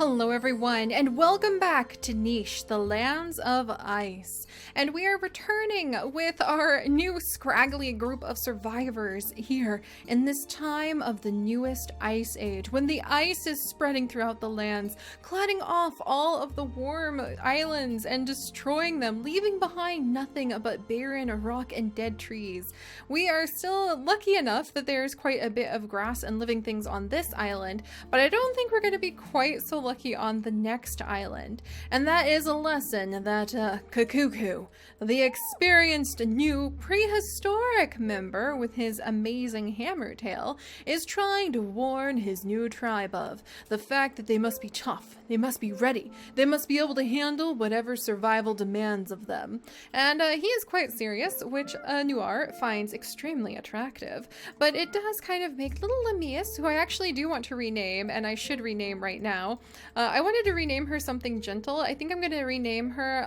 Hello everyone, and welcome back to Niche, the Lands of Ice. And we are returning with our new scraggly group of survivors here in this time of the newest ice age, when the ice is spreading throughout the lands, cladding off all of the warm islands and destroying them, leaving behind nothing but barren rock and dead trees. We are still lucky enough that there's quite a bit of grass and living things on this island, but I don't think we're going to be quite so lucky on the next island. And that is a lesson that Kakuku, the experienced new prehistoric member with his amazing hammer tail, is trying to warn his new tribe of. The fact that they must be tough, they must be ready, they must be able to handle whatever survival demands of them. And he is quite serious, which Noir finds extremely attractive. But it does kind of make little Lemius, who I actually do want to rename, and I should rename right now. I wanted to rename her something gentle. I think I'm going to rename her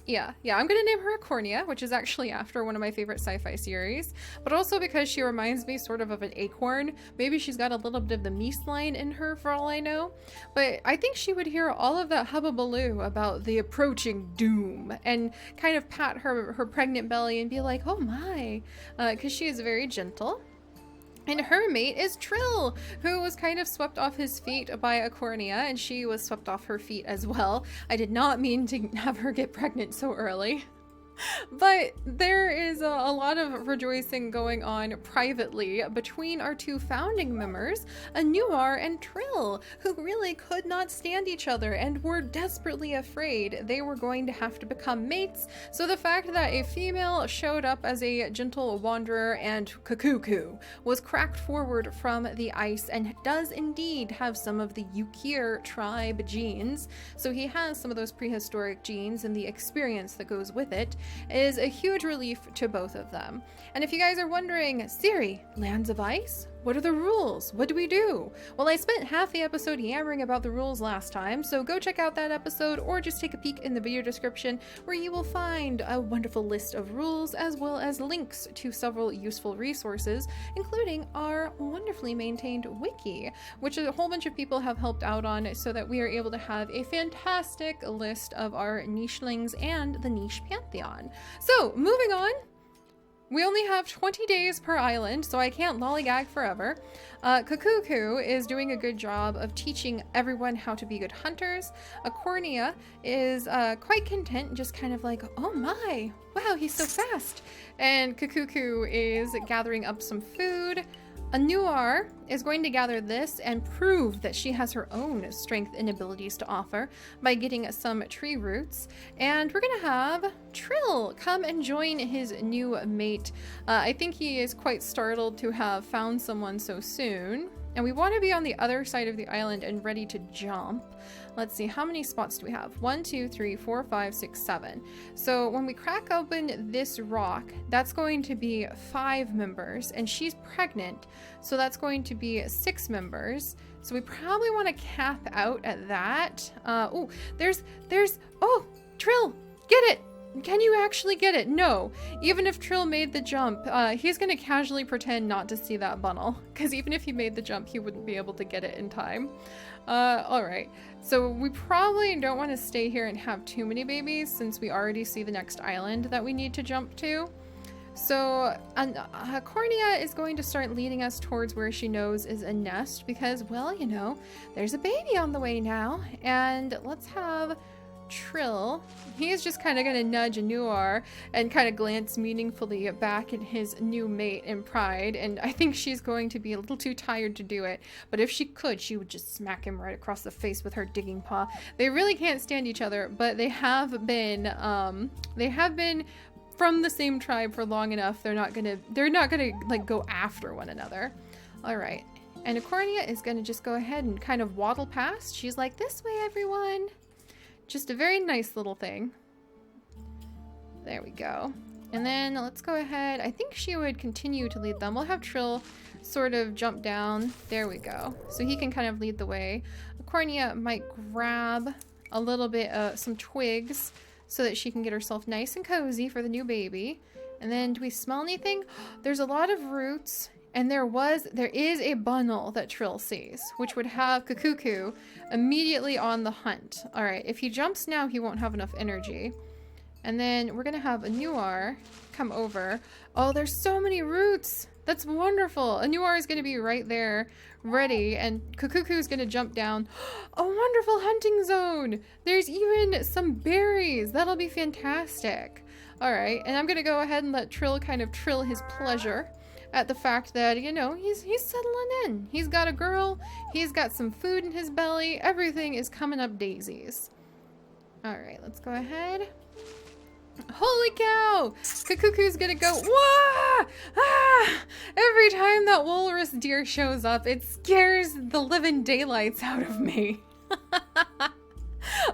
Yeah, I'm going to name her Acornia, which is actually after one of my favorite sci-fi series, but also because she reminds me sort of an acorn. Maybe she's got a little bit of the meese line in her for all I know, but I think she would hear all of that hubbubaloo about the approaching doom and kind of pat her pregnant belly and be like, oh my, because she is very gentle. And her mate is Trill, who was kind of swept off his feet by Acornia, and she was swept off her feet as well. I did not mean to have her get pregnant so early. But there is a lot of rejoicing going on privately between our two founding members, Noir and Trill, who really could not stand each other and were desperately afraid they were going to have to become mates. So the fact that a female showed up as a gentle wanderer and Kakuku was cracked forward from the ice and does indeed have some of the Yukir tribe genes. So he has some of those prehistoric genes and the experience that goes with it, is a huge relief to both of them. And if you guys are wondering, Seri, Lands of Ice? What are the rules? What do we do? Well, I spent half the episode yammering about the rules last time, so go check out that episode or just take a peek in the video description where you will find a wonderful list of rules as well as links to several useful resources, including our wonderfully maintained wiki, which a whole bunch of people have helped out on so that we are able to have a fantastic list of our nichelings and the niche pantheon. So, moving on. We only have 20 days per island, so I can't lollygag forever. Kakuku is doing a good job of teaching everyone how to be good hunters. Acornia is quite content, just kind of like, oh my, wow, he's so fast. And Kakuku is gathering up some food. Noir is going to gather this and prove that she has her own strength and abilities to offer by getting some tree roots. And we're going to have Trill come and join his new mate. I think he is quite startled to have found someone so soon. And we want to be on the other side of the island and ready to jump. Let's see, how many spots do we have? 1, 2, 3, 4, 5, 6, 7. So when we crack open this rock, that's going to be 5 members, and she's pregnant, so that's going to be 6 members. So we probably want to cap out at that. Oh, Trill, get it! Can you actually get it? No. Even if Trill made the jump, he's going to casually pretend not to see that funnel, because even if he made the jump, he wouldn't be able to get it in time. Alright. So we probably don't want to stay here and have too many babies, since we already see the next island that we need to jump to. So Cornea is going to start leading us towards where she knows is a nest, because, well, you know, there's a baby on the way now, and let's have Trill. He's just kind of going to nudge Noir and kind of glance meaningfully back at his new mate in pride, and I think she's going to be a little too tired to do it, but if she could, she would just smack him right across the face with her digging paw. They really can't stand each other, but they have been from the same tribe for long enough. They're not gonna like go after one another. All right, and Acornia is gonna just go ahead and kind of waddle past. She's like, this way, everyone. Just a very nice little thing. There we go. And then let's go ahead. I think she would continue to lead them. We'll have Trill sort of jump down. There we go. So he can kind of lead the way. Acornia might grab a little bit, some twigs so that she can get herself nice and cozy for the new baby. And then do we smell anything? There's a lot of roots And there is a bundle that Trill sees, which would have Kukuku immediately on the hunt. All right, if he jumps now, he won't have enough energy. And then we're gonna have Anuar come over. Oh, there's so many roots. That's wonderful. Anuar is gonna be right there, ready, and Kukuku is gonna jump down. A wonderful hunting zone. There's even some berries. That'll be fantastic. All right, and I'm gonna go ahead and let Trill kind of trill his pleasure at the fact that, you know, he's settling in. He's got a girl. He's got some food in his belly. Everything is coming up daisies. All right, let's go ahead. Holy cow! Kukuku's gonna go, wah! Ah! Every time that walrus deer shows up, it scares the living daylights out of me.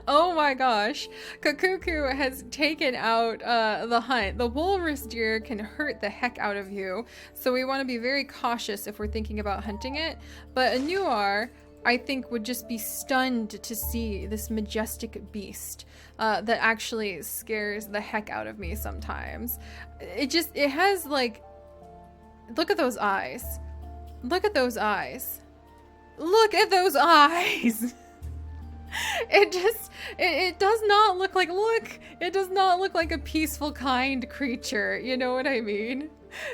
Oh my gosh. Kukuku has taken out the hunt. The walrus deer can hurt the heck out of you, so we want to be very cautious if we're thinking about hunting it. But Anuar, I think, would just be stunned to see this majestic beast that actually scares the heck out of me sometimes. It has, like, look at those eyes. Look at those eyes. Look at those eyes. It does not look like, it does not look like a peaceful, kind creature. You know what I mean?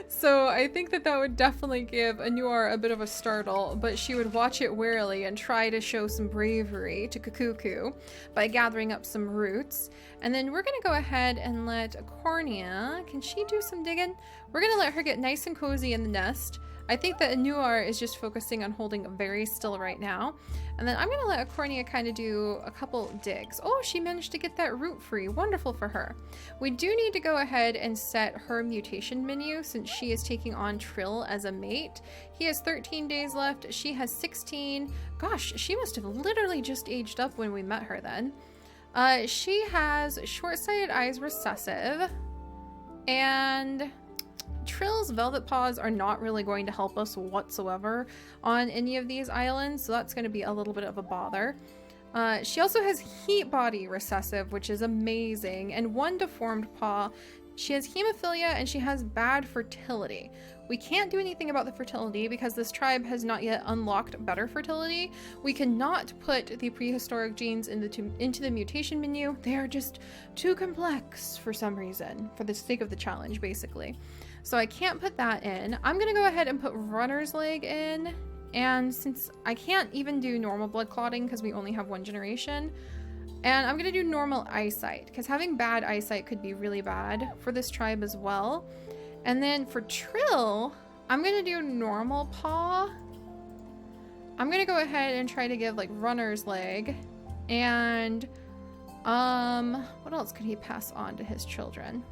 So I think that would definitely give Anuar a bit of a startle, but she would watch it warily and try to show some bravery to Kukuku by gathering up some roots. And then we're going to go ahead and let Cornea, can she do some digging? We're going to let her get nice and cozy in the nest. I think that Anuar is just focusing on holding very still right now. And then I'm going to let Cornea kind of do a couple digs. Oh, she managed to get that root free. Wonderful for her. We do need to go ahead and set her mutation menu since she is taking on Trill as a mate. He has 13 days left. She has 16. Gosh, she must have literally just aged up when we met her then. She has short-sighted eyes recessive. And Trill's velvet paws are not really going to help us whatsoever on any of these islands, so that's going to be a little bit of a bother. She also has heat body recessive, which is amazing, and one deformed paw. She has hemophilia and she has bad fertility. We can't do anything about the fertility because this tribe has not yet unlocked better fertility. We cannot put the prehistoric genes into the mutation menu. They are just too complex for some reason, for the sake of the challenge, basically. So I can't put that in. I'm gonna go ahead and put runner's leg in. And since I can't even do normal blood clotting because we only have one generation, and I'm gonna do normal eyesight because having bad eyesight could be really bad for this tribe as well. And then for Trill, I'm gonna do normal paw. I'm gonna go ahead and try to give like runner's leg. And what else could he pass on to his children?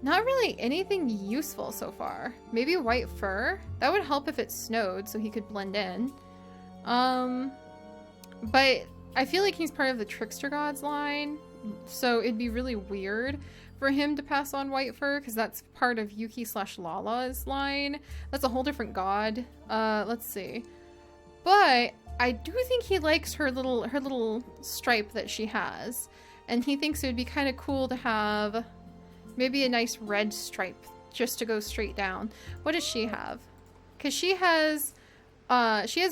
Not really anything useful so far. Maybe white fur. That would help if it snowed so he could blend in. But I feel like he's part of the Trickster Gods line, so it'd be really weird for him to pass on white fur because that's part of Yuki/Lala's line. That's a whole different god. Let's see. But I do think he likes her little stripe that she has, and he thinks it would be kind of cool to have maybe a nice red stripe just to go straight down. What does she have? Because she has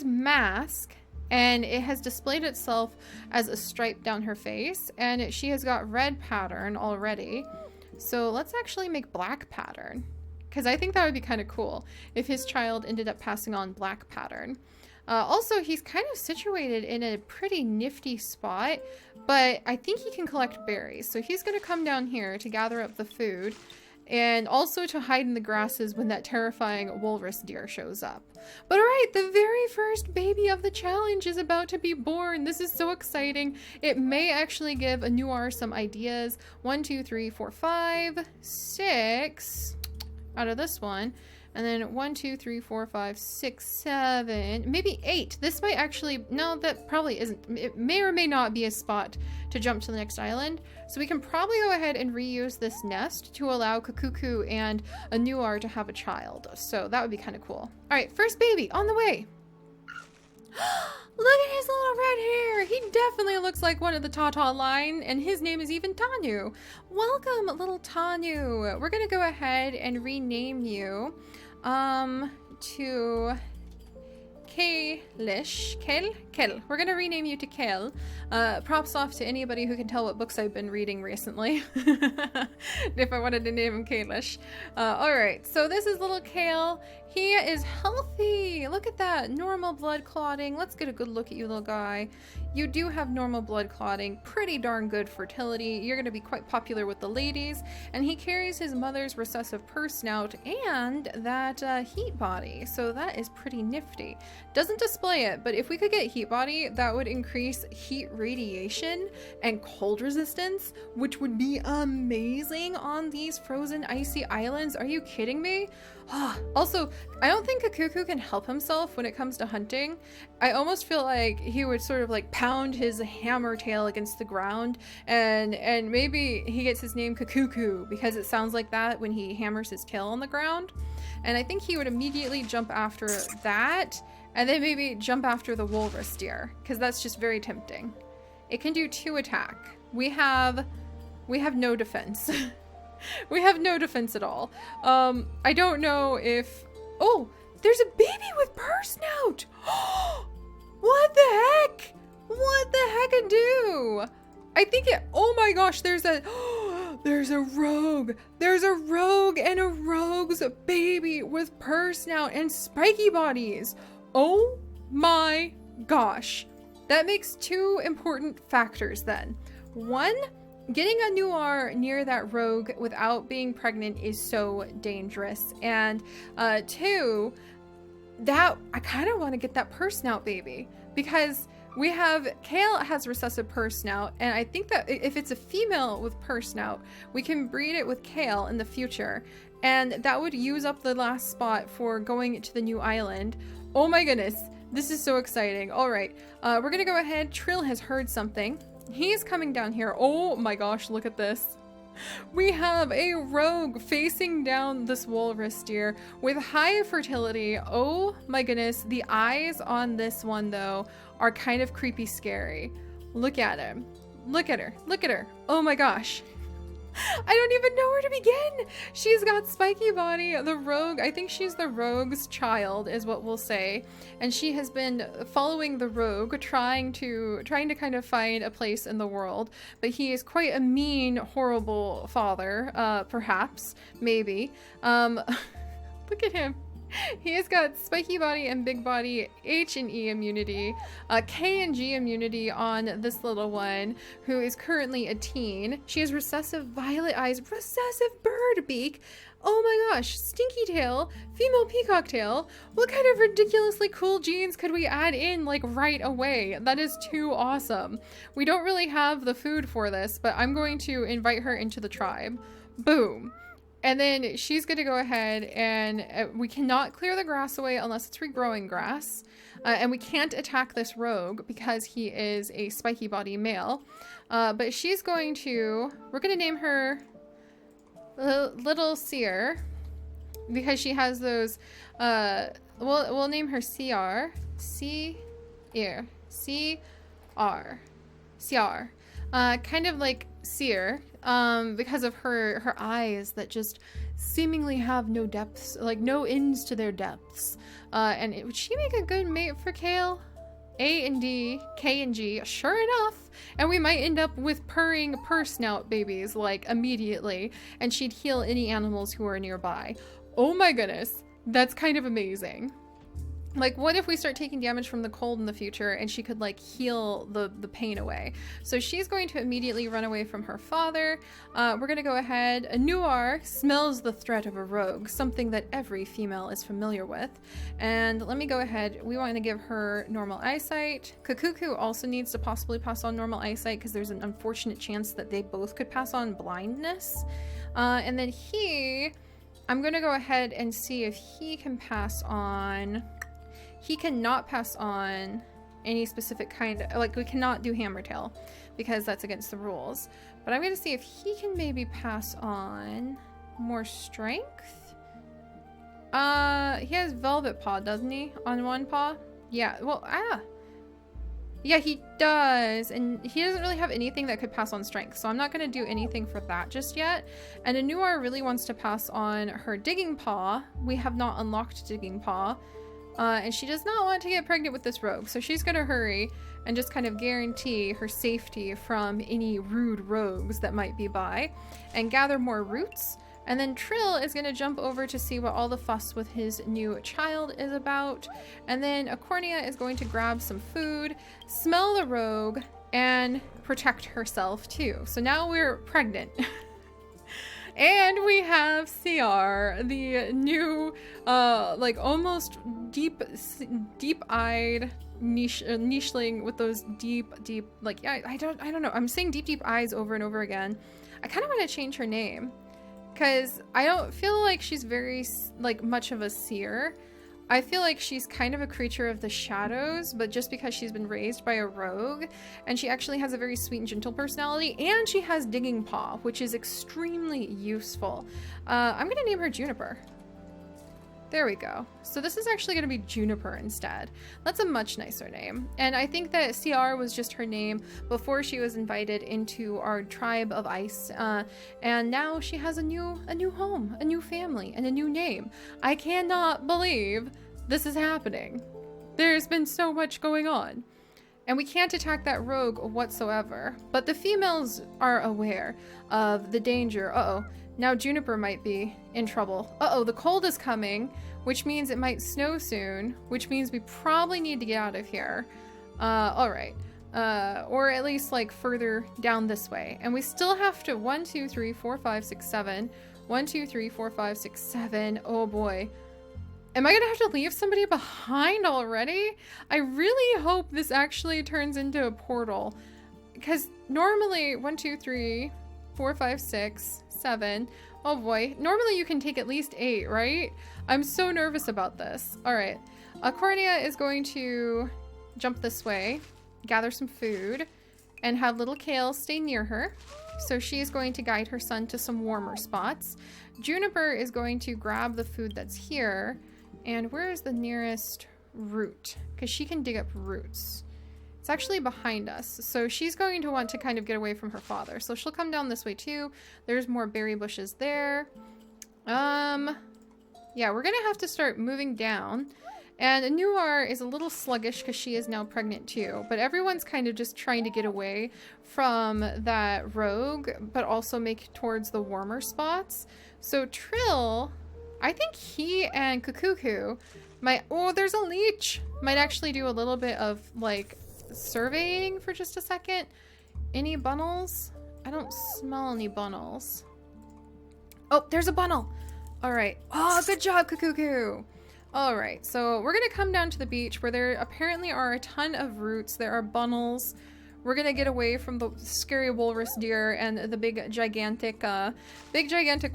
mask, and it has displayed itself as a stripe down her face, and she has got red pattern already. So let's actually make black pattern, because I think that would be kind of cool if his child ended up passing on black pattern. Also, he's kind of situated in a pretty nifty spot, but I think he can collect berries. So he's going to come down here to gather up the food and also to hide in the grasses when that terrifying walrus deer shows up. But all right, the very first baby of the challenge is about to be born. This is so exciting. It may actually give Anuar some ideas. 1, 2, 3, 4, 5, 6 out of this one. And then 1, 2, 3, 4, 5, 6, 7, maybe 8. This might actually, no, that probably isn't. It may or may not be a spot to jump to the next island. So we can probably go ahead and reuse this nest to allow Kukuku and Anuar to have a child. So that would be kind of cool. All right, first baby on the way. Look at his little red hair. He definitely looks like one of the Tata line, and his name is even Tanu. Welcome, little Tanu. We're going to go ahead and rename you. to Kalish. Kel. We're gonna rename you to Kel. Props off to anybody who can tell what books I've been reading recently. If I wanted to name him Kalish. Alright, so this is little Kale. He is healthy. Look at that. Normal blood clotting. Let's get a good look at you, little guy. You do have normal blood clotting. Pretty darn good fertility. You're going to be quite popular with the ladies. And he carries his mother's recessive purse snout and that heat body. So that is pretty nifty. Doesn't display it, but if we could get heat body, that would increase heat radiation and cold resistance, which would be amazing on these frozen icy islands. Are you kidding me? Also, I don't think a cuckoo can help himself when it comes to hunting. I almost feel like he would sort of like pound his hammer tail against the ground, and maybe he gets his name Cuckoo because it sounds like that when he hammers his tail on the ground. And I think he would immediately jump after that, and then maybe jump after the walrus deer, because that's just very tempting. It can do 2 attack. We have no defense. We have no defense at all. I don't know if... Oh, there's a baby with purse snout! What the heck? What the heck do? I think it... Oh my gosh, there's a... There's a rogue. There's a rogue and a rogue's baby with purse snout and spiky bodies. Oh my gosh. That makes 2 important factors then. 1, getting a noir near that rogue without being pregnant is so dangerous. And 2, that I kind of want to get that purse snout baby, because we have Kale has recessive purse snout, and I think that if it's a female with purse snout, we can breed it with Kale in the future, and that would use up the last spot for going to the new island. Oh my goodness, this is so exciting. All right, we're gonna go ahead. Trill has heard something. He's coming down here. Oh my gosh, look at this. We have a rogue facing down this walrus deer with high fertility. Oh my goodness. The eyes on this one, though, are kind of creepy scary. Look at him. Look at her. Look at her. Oh my gosh. I don't even know where to begin. She's got spiky body. The rogue, I think she's the rogue's child is what we'll say. And she has been following the rogue, trying to kind of find a place in the world. But he is quite a mean, horrible father, perhaps, maybe. Look at him. He has got spiky body and big body, H and E immunity, K and G immunity on this little one, who is currently a teen. She has recessive violet eyes, recessive bird beak. Oh my gosh, stinky tail, female peacock tail. What kind of ridiculously cool genes could we add in like right away? That is too awesome. We don't really have the food for this, but I'm going to invite her into the tribe. Boom. And then she's going to go ahead and we cannot clear the grass away unless it's regrowing grass. And we can't attack this rogue because he is a spiky body male. But she's going to, we're going to name her Little Seer because she has those, we'll name her CR. C-ear. C-R. CR. Kind of like Seer. Because of her eyes that just seemingly have no depths, like no ends to their depths. And would she make a good mate for Kale? A and D, K and G, sure enough. And we might end up with purring purse snout babies, like, immediately. And she'd heal any animals who are nearby. Oh my goodness. That's kind of amazing. Like, what if we start taking damage from the cold in the future and she could, like, heal the pain away? So she's going to immediately run away from her father. We're going to go ahead. A noir smells the threat of a rogue, something that every female is familiar with. And let me go ahead. We want to give her normal eyesight. Cuckoo also needs to possibly pass on normal eyesight because there's an unfortunate chance that they both could pass on blindness. And then I'm going to go ahead and see if he can pass on... He cannot pass on any specific kind of, like, we cannot do hammertail because that's against the rules. But I'm going to see if he can maybe pass on more strength. He has velvet paw, doesn't he? On one paw? Yeah, well, Yeah, he does. And he doesn't really have anything that could pass on strength. So I'm not going to do anything for that just yet. And Anuar really wants to pass on her digging paw. We have not unlocked digging paw. And she does not want to get pregnant with this rogue. So she's going to hurry and just kind of guarantee her safety from any rude rogues that might be by. And gather more roots. And then Trill is going to jump over to see what all the fuss with his new child is about. And then Acornia is going to grab some food, smell the rogue, and protect herself too. So now we're pregnant. And we have CR, the new, like almost deep-eyed nicheling with those deep, like, yeah, I don't know. I'm saying deep eyes over and over again. I kind of want to change her name. Because I don't feel like she's very, like, much of a seer. I feel like she's kind of a creature of the shadows, but just because she's been raised by a rogue, and she actually has a very sweet and gentle personality, and she has digging paw, which is extremely useful. I'm going to name her Juniper. There we go. So this is actually going to be Juniper instead. That's a much nicer name. And I think that CR was just her name before she was invited into our tribe of ice. And now she has a new home, a new family, and a new name. I cannot believe this is happening. There's been so much going on. And we can't attack that rogue whatsoever. But the females are aware of the danger. Uh-oh. Now Juniper might be in trouble. Uh-oh, the cold is coming, which means it might snow soon, which means we probably need to get out of here. All right. Or at least like further down this way. And we still have to 1, 2, 3, 4, 5, 6, 7. 1, 2, 3, 4, 5, 6, 7. Oh boy. Am I gonna have to leave somebody behind already? I really hope this actually turns into a portal. Because normally 1, 2, 3, 4, 5, 6, 7. Oh boy. Normally you can take at least 8, right? I'm so nervous about this. All right. Acornia is going to jump this way, gather some food, and have little Kale stay near her. So she is going to guide her son to some warmer spots. Juniper is going to grab the food that's here. And where is the nearest root? Because she can dig up roots. It's actually behind us. So she's going to want to kind of get away from her father. So she'll come down this way too. There's more berry bushes there. Yeah, we're going to have to start moving down. And Anuar is a little sluggish because she is now pregnant too. But everyone's kind of just trying to get away from that rogue, but also make towards the warmer spots. So Trill, I think he and Kukuku might... Oh, there's a leech! Might actually do a little bit of, like, surveying for just a second. Any bunnels? I don't smell any bunnels. Oh, there's a bunnel! Alright. Oh, good job, Kukuku! Alright, so we're gonna come down to the beach where there apparently are a ton of roots. There are bunnels. We're gonna get away from the scary walrus deer and the big gigantic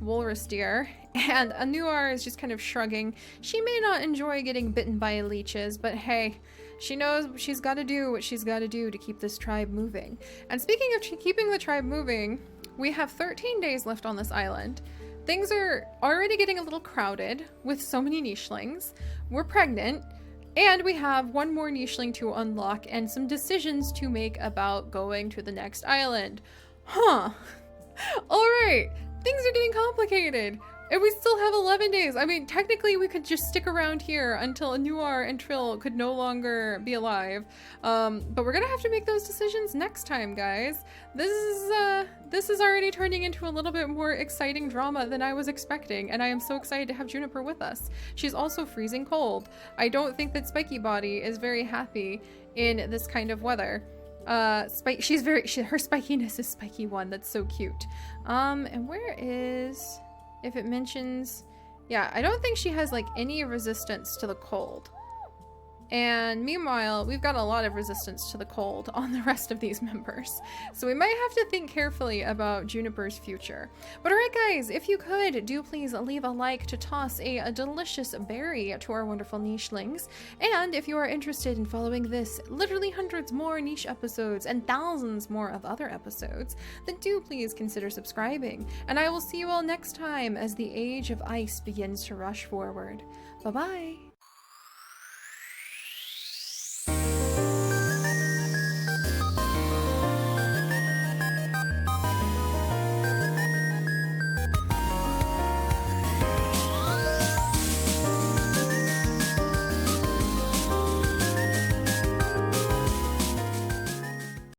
walrus deer. And Anuar is just kind of shrugging. She may not enjoy getting bitten by leeches, but hey, she knows she's got to do what she's got to do to keep this tribe moving. And speaking of keeping the tribe moving, we have 13 days left on this island. Things are already getting a little crowded with so many nichelings. We're pregnant. And we have one more nicheling to unlock and some decisions to make about going to the next island. Huh. Alright. Things are getting complicated. And we still have 11 days. I mean, technically we could just stick around here until Anuar and Trill could no longer be alive. But we're gonna have to make those decisions next time, guys. This is already turning into a little bit more exciting drama than I was expecting, and I am so excited to have Juniper with us. She's also freezing cold. I don't think that Spiky Body is very happy in this kind of weather. Her spikiness is Spiky One. That's so cute. And where is... If it mentions... Yeah, I don't think she has, like, any resistance to the cold. And meanwhile, we've got a lot of resistance to the cold on the rest of these members. So we might have to think carefully about Juniper's future. But alright guys, if you could, do please leave a like to toss a delicious berry to our wonderful nichelings. And if you are interested in following this, literally hundreds more niche episodes and thousands more of other episodes, then do please consider subscribing. And I will see you all next time as the Age of Ice begins to rush forward. Bye-bye!